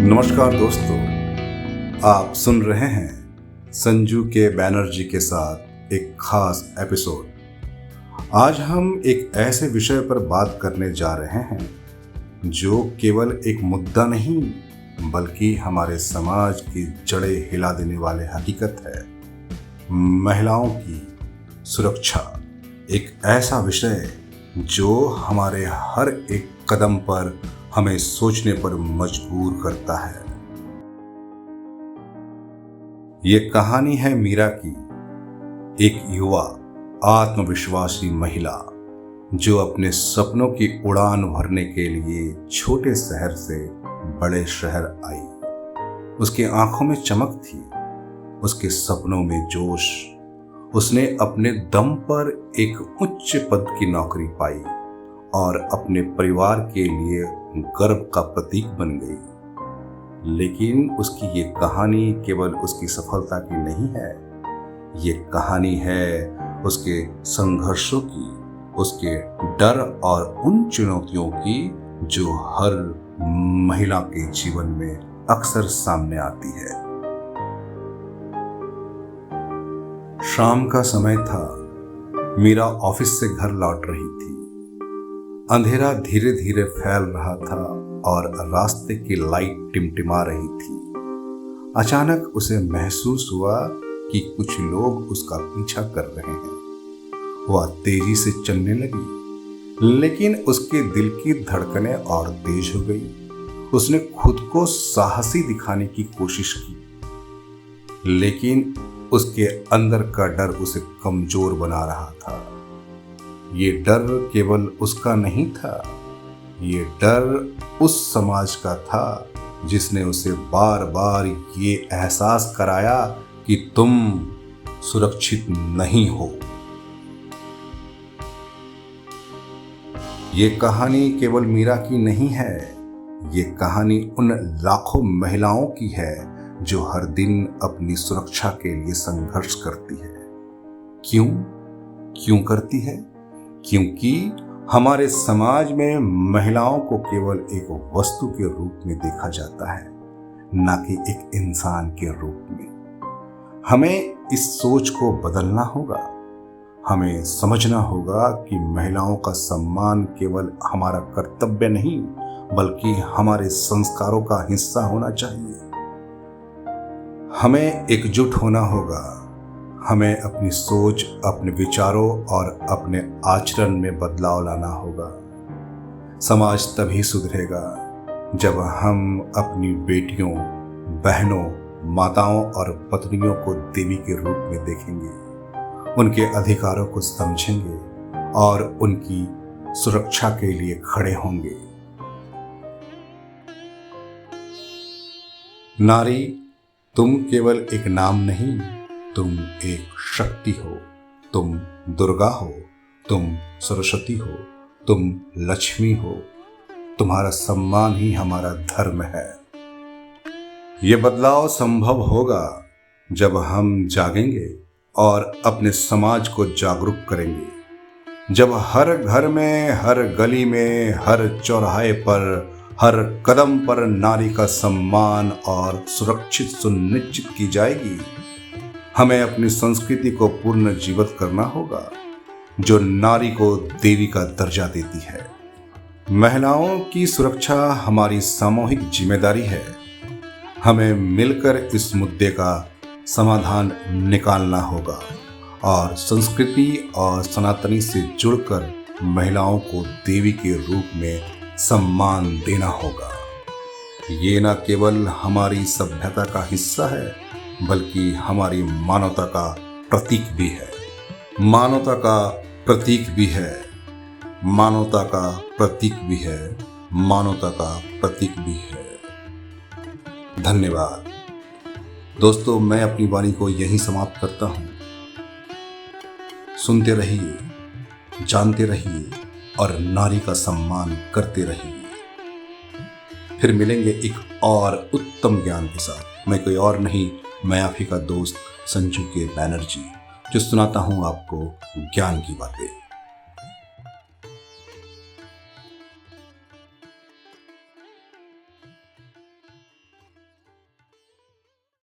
नमस्कार दोस्तों, आप सुन रहे हैं संजू के बैनर्जी के साथ एक खास एपिसोड। आज हम एक ऐसे विषय पर बात करने जा रहे हैं जो केवल एक मुद्दा नहीं बल्कि हमारे समाज की जड़ें हिला देने वाले हकीकत है। महिलाओं की सुरक्षा एक ऐसा विषय जो हमारे हर एक कदम पर हमें सोचने पर मजबूर करता है। ये कहानी है मीरा की, एक युवा आत्मविश्वासी महिला जो अपने सपनों की उड़ान भरने के लिए छोटे शहर से बड़े शहर आई। उसकी आंखों में चमक थी, उसके सपनों में जोश। उसने अपने दम पर एक उच्च पद की नौकरी पाई और अपने परिवार के लिए गर्व का प्रतीक बन गई। लेकिन उसकी ये कहानी केवल उसकी सफलता की नहीं है, ये कहानी है उसके संघर्षों की, उसके डर और उन चुनौतियों की जो हर महिला के जीवन में अक्सर सामने आती है। शाम का समय था। मीरा ऑफिस से घर लौट रही थी। अंधेरा धीरे धीरे फैल रहा था और रास्ते की लाइट टिमटिमा रही थी। अचानक उसे महसूस हुआ कि कुछ लोग उसका पीछा कर रहे हैं। वह तेजी से चलने लगी, लेकिन उसके दिल की धड़कनें और तेज हो गई। उसने खुद को साहसी दिखाने की कोशिश की, लेकिन उसके अंदर का डर उसे कमजोर बना रहा था। ये डर केवल उसका नहीं था, ये डर उस समाज का था जिसने उसे बार बार ये एहसास कराया कि तुम सुरक्षित नहीं हो। ये कहानी केवल मीरा की नहीं है, ये कहानी उन लाखों महिलाओं की है जो हर दिन अपनी सुरक्षा के लिए संघर्ष करती है। क्यों करती है? क्योंकि हमारे समाज में महिलाओं को केवल एक वस्तु के रूप में देखा जाता है, न कि एक इंसान के रूप में। हमें इस सोच को बदलना होगा। हमें समझना होगा कि महिलाओं का सम्मान केवल हमारा कर्तव्य नहीं बल्कि हमारे संस्कारों का हिस्सा होना चाहिए। हमें एकजुट होना होगा। हमें अपनी सोच, अपने विचारों और अपने आचरण में बदलाव लाना होगा। समाज तभी सुधरेगा जब हम अपनी बेटियों, बहनों, माताओं और पत्नियों को देवी के रूप में देखेंगे, उनके अधिकारों को समझेंगे और उनकी सुरक्षा के लिए खड़े होंगे। नारी, तुम केवल एक नाम नहीं, तुम एक शक्ति हो। तुम दुर्गा हो, तुम सरस्वती हो, तुम लक्ष्मी हो। तुम्हारा सम्मान ही हमारा धर्म है। ये बदलाव संभव होगा जब हम जागेंगे और अपने समाज को जागरूक करेंगे। जब हर घर में, हर गली में, हर चौराहे पर, हर कदम पर नारी का सम्मान और सुरक्षित सुनिश्चित की जाएगी। हमें अपनी संस्कृति को पुनर्जीवित करना होगा जो नारी को देवी का दर्जा देती है। महिलाओं की सुरक्षा हमारी सामूहिक जिम्मेदारी है। हमें मिलकर इस मुद्दे का समाधान निकालना होगा और संस्कृति और सनातनी से जुड़कर महिलाओं को देवी के रूप में सम्मान देना होगा। ये न केवल हमारी सभ्यता का हिस्सा है बल्कि हमारी मानवता का प्रतीक भी है। मानवता का प्रतीक भी है। मानवता का प्रतीक भी है। मानवता का प्रतीक भी है। धन्यवाद दोस्तों, मैं अपनी वाणी को यहीं समाप्त करता हूँ। सुनते रहिए, जानते रहिए और नारी का सम्मान करते रहिए। फिर मिलेंगे एक और उत्तम ज्ञान के साथ। मैं कोई और नहीं, मैं आप ही का दोस्त संजू के बैनर्जी, जो सुनाता हूँ आपको ज्ञान की बातें।